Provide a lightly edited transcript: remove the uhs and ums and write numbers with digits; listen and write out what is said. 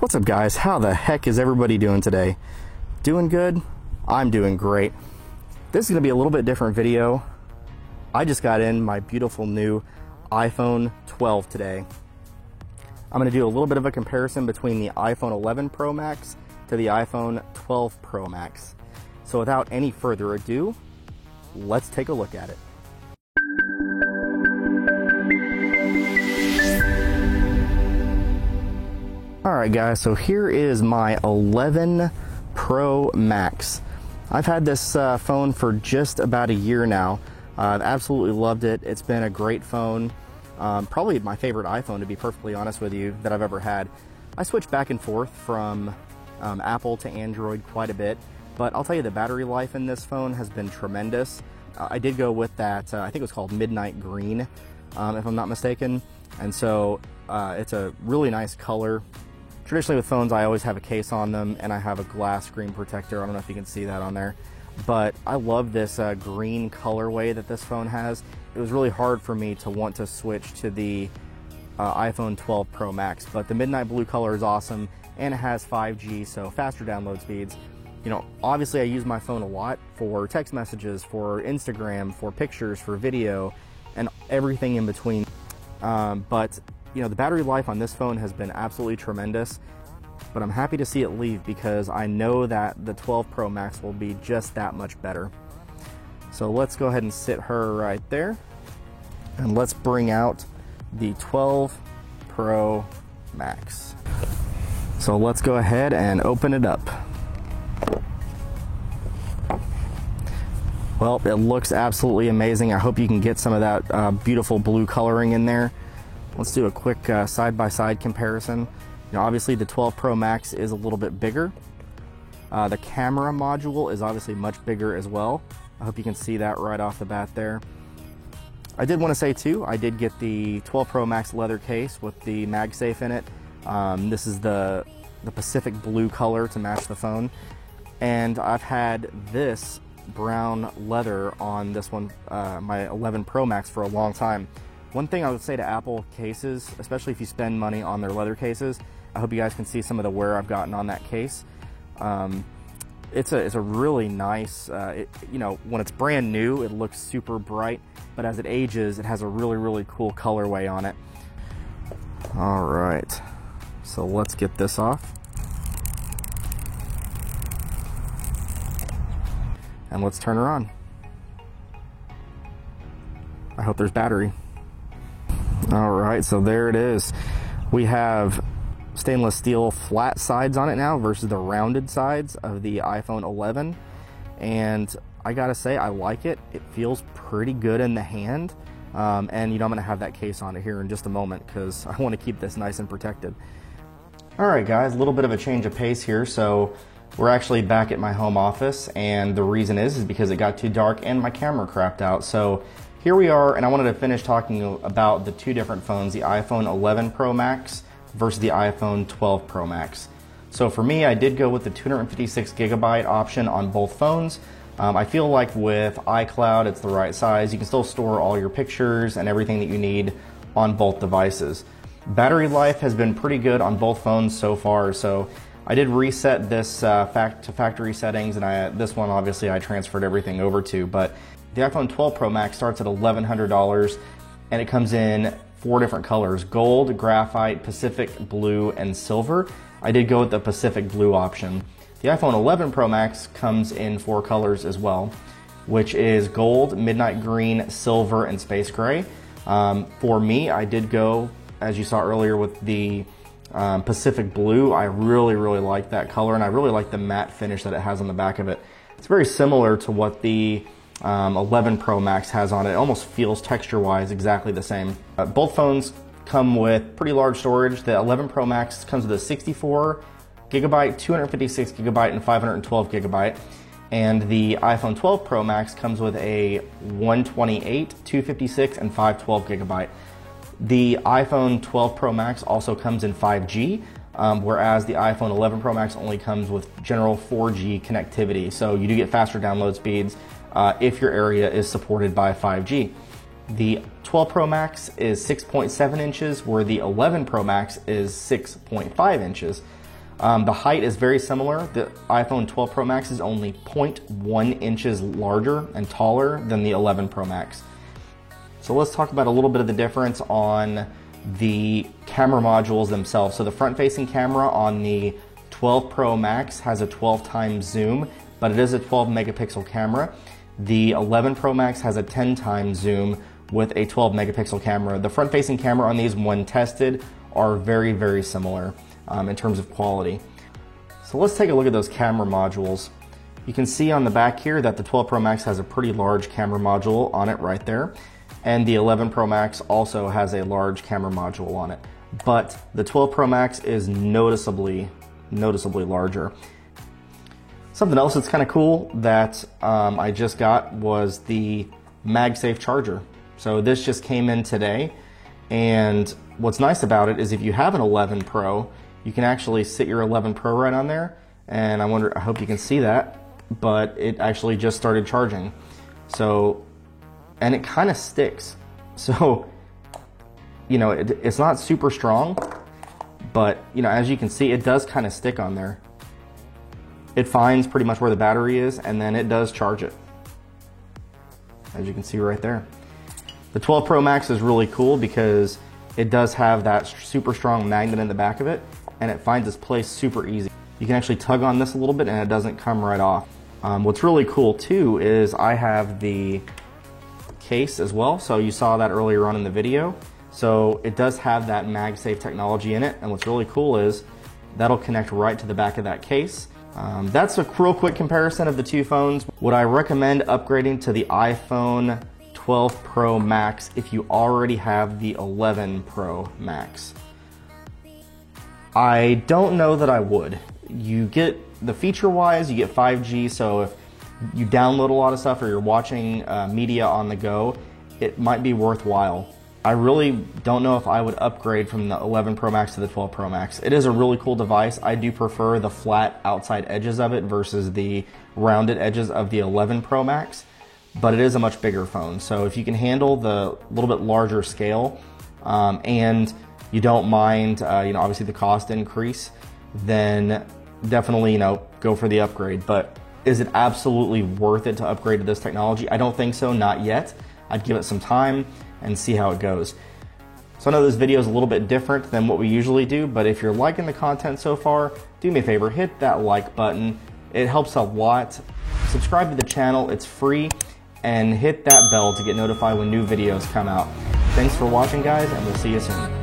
What's up, guys? How the heck is everybody doing today? Doing good? I'm doing great. This is going to be a little bit different video. I just got in my beautiful new iPhone 12 today. I'm going to do a little bit of a comparison between the iPhone 11 Pro Max to the iPhone 12 Pro Max. So without any further ado, let's take a look at it. Alright guys, so here is my 11 Pro Max. I've had this phone for just about a year now. I've absolutely loved it. It's been a great phone. Probably my favorite iPhone, to be perfectly honest with you, that I've ever had. I switch back and forth from Apple to Android quite a bit, but I'll tell you the battery life in this phone has been tremendous. I did go with that, I think it was called Midnight Green, if I'm not mistaken. And so it's a really nice color. Traditionally with phones, I always have a case on them, and I have a glass screen protector. I don't know if you can see that on there, but I love this green colorway that this phone has. It was really hard for me to want to switch to the iPhone 12 Pro Max, but the midnight blue color is awesome, and it has 5G, so faster download speeds. You know, obviously I use my phone a lot for text messages, for Instagram, for pictures, for video, and everything in between. But you know, the battery life on this phone has been absolutely tremendous, but I'm happy to see it leave because I know that the 12 Pro Max will be just that much better. So let's go ahead and sit her right there, and let's bring out the 12 Pro Max. So let's go ahead and open it up. Well, it looks absolutely amazing. I hope you can get some of that beautiful blue coloring in there. Let's do a quick side-by-side comparison. You know, obviously the 12 Pro Max is a little bit bigger. The camera module is obviously much bigger as well. I hope you can see that right off the bat there. I did want to say too, I did get the 12 Pro Max leather case with the MagSafe in it. This is the Pacific blue color to match the phone. And I've had this brown leather on this one, my 11 Pro Max, for a long time. One thing I would say to Apple cases, especially if you spend money on their leather cases, I hope you guys can see some of the wear I've gotten on that case. It's a really nice, you know, when it's brand new, it looks super bright, but as it ages, it has a really cool colorway on it. All right, so let's get this off. And let's turn her on. I hope there's battery. All right, so there it is. We have stainless steel flat sides on it now versus the rounded sides of the iPhone 11. And I gotta say, I like it. It feels pretty good in the hand. And you know, I'm gonna have that case on it here in just a moment because I wanna keep this nice and protected. All right, guys, a little bit of a change of pace here. So we're actually back at my home office, and the reason is because it got too dark and my camera crapped out. So here we are, and I wanted to finish talking about the two different phones, the iPhone 11 Pro Max versus the iPhone 12 Pro Max. So for me, I did go with the 256 gigabyte option on both phones. I feel like with iCloud, it's the right size. You can still store all your pictures and everything that you need on both devices. Battery life has been pretty good on both phones so far, so I did reset this to factory settings, and this one obviously I transferred everything over to, but the iPhone 12 Pro Max starts at $1,100, and it comes in 4 different colors: gold, graphite, Pacific blue, and silver. I did go with the Pacific blue option. The iPhone 11 Pro Max comes in 4 colors as well, which is gold, midnight green, silver, and space gray. For me, I did go, as you saw earlier, with the Pacific blue. I really like that color, and I really like the matte finish that it has on the back of it. It's very similar to what the 11 Pro Max has on it. It almost feels texture-wise exactly the same. Both phones come with pretty large storage. The 11 Pro Max comes with a 64 gigabyte, 256 gigabyte, and 512 gigabyte. And the iPhone 12 Pro Max comes with a 128, 256, and 512 gigabyte. The iPhone 12 Pro Max also comes in 5G, whereas the iPhone 11 Pro Max only comes with general 4G connectivity. So you do get faster download speeds if your area is supported by 5G. The 12 Pro Max is 6.7 inches, where the 11 Pro Max is 6.5 inches. The height is very similar. The iPhone 12 Pro Max is only 0.1 inches larger and taller than the 11 Pro Max. So let's talk about a little bit of the difference on the camera modules themselves. So the front-facing camera on the 12 Pro Max has a 12 times zoom, but it is a 12 megapixel camera. The 11 Pro Max has a 10 times zoom with a 12 megapixel camera. The front-facing camera on these, when tested, are very, very similar in terms of quality. So let's take a look at those camera modules. You can see on the back here that the 12 Pro Max has a pretty large camera module on it right there. And the 11 Pro Max also has a large camera module on it. But the 12 Pro Max is noticeably larger. Something else that's kind of cool that I just got was the MagSafe charger. So this just came in today, and what's nice about it is if you have an 11 Pro, you can actually sit your 11 Pro right on there, and I hope you can see that, but it actually just started charging. So, and it kind of sticks. So, you know, it's not super strong, but you know, as you can see, it does kind of stick on there. It finds pretty much where the battery is, and then it does charge it, as you can see right there. The 12 Pro Max is really cool because it does have that super strong magnet in the back of it, and it finds its place super easy. You can actually tug on this a little bit and it doesn't come right off. What's really cool too is I have the case as well. So you saw that earlier on in the video. So it does have that MagSafe technology in it, and what's really cool is that'll connect right to the back of that case. That's a real quick comparison of the two phones. Would I recommend upgrading to the iPhone 12 Pro Max if you already have the 11 Pro Max? I don't know that I would. You get, the feature-wise, you get 5G, so if you download a lot of stuff or you're watching media on the go, it might be worthwhile. I really don't know if I would upgrade from the 11 Pro Max to the 12 Pro Max. It is a really cool device. I do prefer the flat outside edges of it versus the rounded edges of the 11 Pro Max, but it is a much bigger phone. So if you can handle the little bit larger scale and you don't mind, you know, obviously the cost increase, then definitely, you know, go for the upgrade. But is it absolutely worth it to upgrade to this technology? I don't think so, not yet. I'd give it some time and see how it goes. So I know this video is a little bit different than what we usually do, but if you're liking the content so far, do me a favor, hit that like button. It helps a lot. Subscribe to the channel, it's free, and hit that bell to get notified when new videos come out. Thanks for watching, guys, and we'll see you soon.